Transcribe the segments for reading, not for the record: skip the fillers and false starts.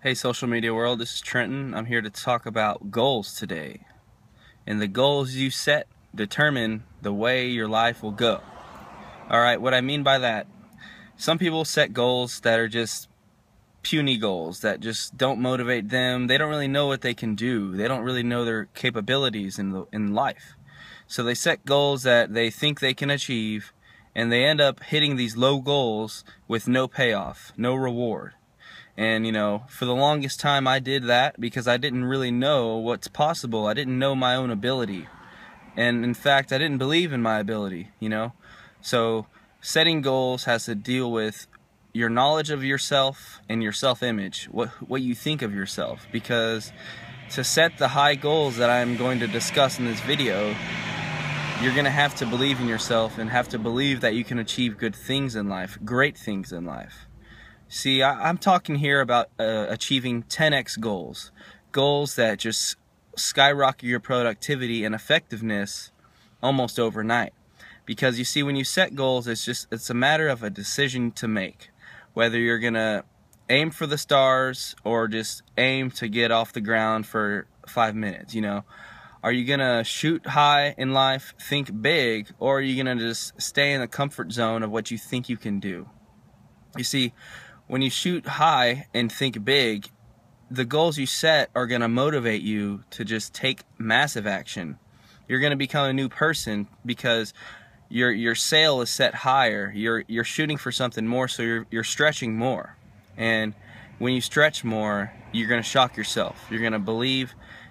Hey social media world, this is Trenton. I'm here to talk about goals today. And the goals you set determine the way your life will go. Alright, what I mean by that, some people set goals that are just puny goals that just don't motivate them. They don't really know what they can do. They don't really know their capabilities in life. So they set goals that they think they can achieve, and they end up hitting these low goals with no payoff, no reward. And for the longest time I did that because I didn't really know what's possible. I didn't know my own ability. And in fact, I didn't believe in my ability. So setting goals has to deal with your knowledge of yourself and your self-image, what you think of yourself. Because to set the high goals that I'm going to discuss in this video, you're going to have to believe in yourself and have to believe that you can achieve good things in life, great things in life. See, I'm talking here about achieving 10x goals. Goals that just skyrocket your productivity and effectiveness almost overnight. Because you see, when you set goals, it's a matter of a decision to make. Whether you're going to aim for the stars or just aim to get off the ground for 5 minutes, Are you going to shoot high in life, think big, or are you going to just stay in the comfort zone of what you think you can do? You see, when you shoot high and think big, the goals you set are going to motivate you to just take massive action. You're going to become a new person because your sail is set higher. You're shooting for something more, so you're stretching more. And when you stretch more, you're going to shock yourself. You're going to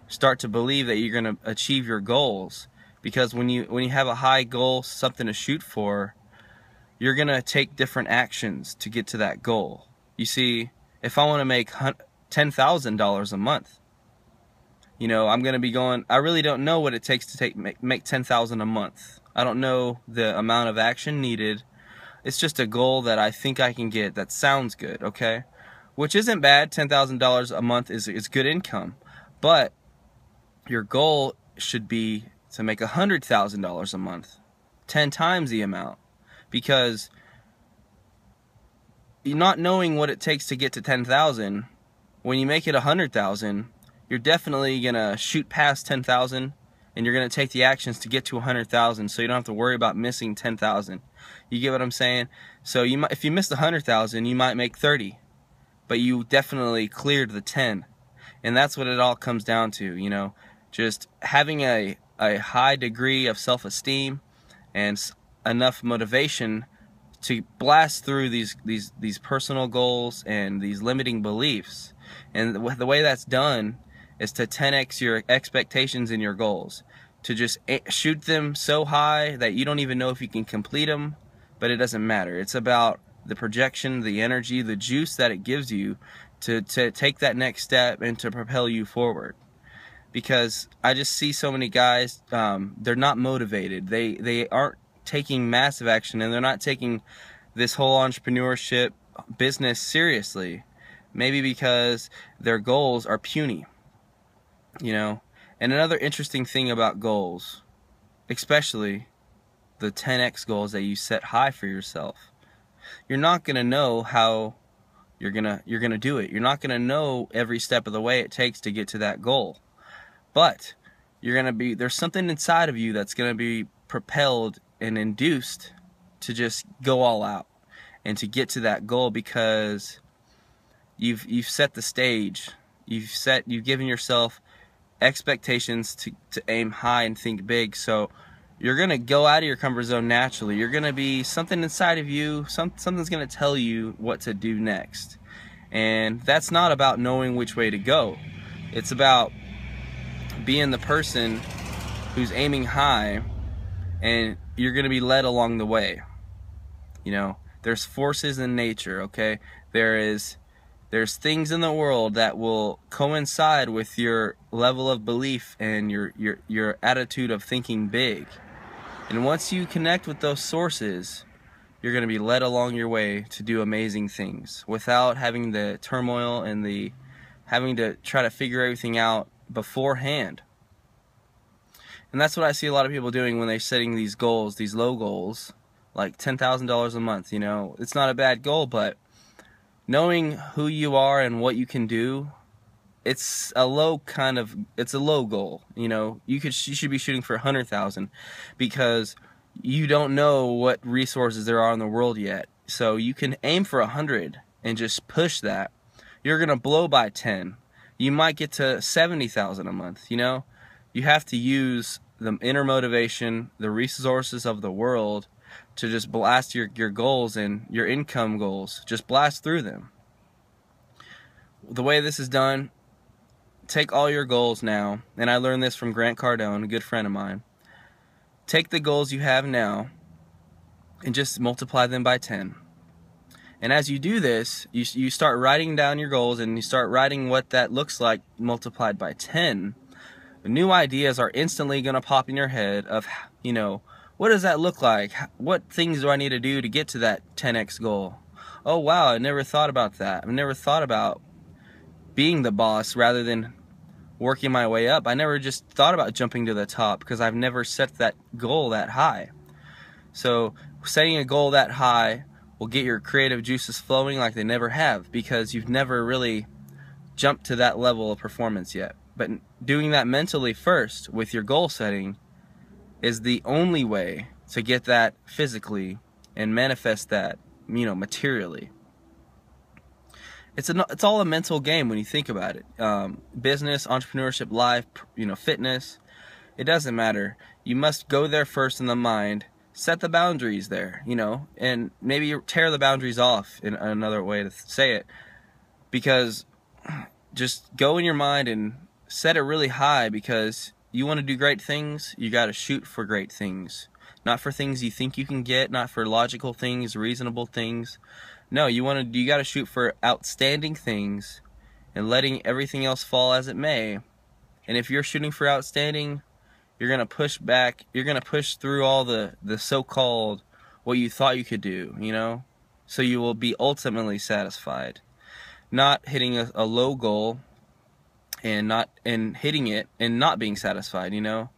start to believe that you're going to achieve your goals, because when you have a high goal, something to shoot for, you're going to take different actions to get to that goal. You see, if I want to make $10,000 a month, I'm going to be going, I really don't know what it takes to make $10,000 a month. I don't know the amount of action needed. It's just a goal that I think I can get that sounds good, okay? Which isn't bad. $10,000 a month is good income. But your goal should be to make $100,000 a month, 10 times the amount. Because you're not knowing what it takes to get to 10,000, when you make it 100,000, you're definitely going to shoot past 10,000, and you're going to take the actions to get to 100,000, so you don't have to worry about missing 10,000. You get what I'm saying? So if you missed 100,000, you might make 30, but you definitely cleared the 10. And that's what it all comes down to, just having a high degree of self-esteem and enough motivation to blast through these personal goals and these limiting beliefs. And the way that's done is to 10x your expectations and your goals, to just shoot them so high that you don't even know if you can complete them, but it doesn't matter. It's about the projection, the energy, the juice that it gives you to take that next step and to propel you forward. Because I just see so many guys, they're not motivated. They aren't taking massive action, and they're not taking this whole entrepreneurship business seriously. Maybe because their goals are puny, And another interesting thing about goals, especially the 10x goals that you set high for yourself, you're not going to know how you're going to do it. You're not going to know every step of the way it takes to get to that goal. But there's something inside of you that's going to be propelled and induced to just go all out and to get to that goal, because you've set the stage. You've given yourself expectations to aim high and think big. So you're going to go out of your comfort zone naturally. You're going to be something inside of you, something's going to tell you what to do next. And that's not about knowing which way to go. It's about being the person who's aiming high, and you're going to be led along the way. There's forces in nature, okay? There's things in the world that will coincide with your level of belief and your attitude of thinking big. And once you connect with those sources, you're going to be led along your way to do amazing things without having the turmoil and the having to try to figure everything out beforehand. And that's what I see a lot of people doing when they're setting these goals, these low goals, like $10,000 a month. It's not a bad goal, but knowing who you are and what you can do, it's a low goal. You know, you should be shooting for 100,000 because you don't know what resources there are in the world yet. So you can aim for 100 and just push that. You're gonna blow by 10. You might get to 70,000 a month. You know, you have to use the inner motivation, the resources of the world, to just blast your goals and your income goals. Just blast through them. The way this is done, take all your goals now, and I learned this from Grant Cardone, a good friend of mine. Take the goals you have now and just multiply them by 10. And as you do this, you start writing down your goals, and you start writing what that looks like multiplied by 10. New ideas are instantly going to pop in your head of, you know, what does that look like? What things do I need to do to get to that 10x goal? Oh wow, I never thought about that. I've never thought about being the boss rather than working my way up. I never just thought about jumping to the top because I've never set that goal that high. So setting a goal that high will get your creative juices flowing like they never have, because you've never really jumped to that level of performance yet. But doing that mentally first with your goal setting is the only way to get that physically and manifest that, you know, materially. It's all a mental game when you think about it. Business, entrepreneurship, life, you know, fitness, it doesn't matter. You must go there first in the mind, set the boundaries there, you know, and maybe you tear the boundaries off, in another way to say it, because just go in your mind and set it really high, because you want to do great things, you got to shoot for great things. Not for things you think you can get, not for logical things, reasonable things. No, you got to shoot for outstanding things and letting everything else fall as it may. And if you're shooting for outstanding, you're going to push back, you're going to push through all the so-called what you thought you could do, you know? So you will be ultimately satisfied. Not hitting a low goal and hitting it and not being satisfied, you know?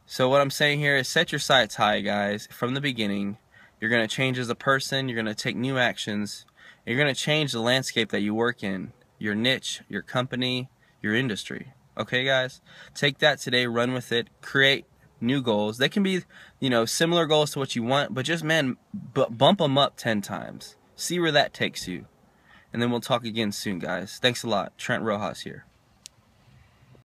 So what I'm saying here is set your sights high, guys, from the beginning. You're going to change as a person, you're going to take new actions, you're going to change the landscape that you work in, your niche, your company, your industry. Okay, guys? Take that today, run with it, create new goals. They can be, you know, similar goals to what you want, but just, man, bump them up 10 times. See where that takes you. And then we'll talk again soon, guys. Thanks a lot. Trent Rojas here.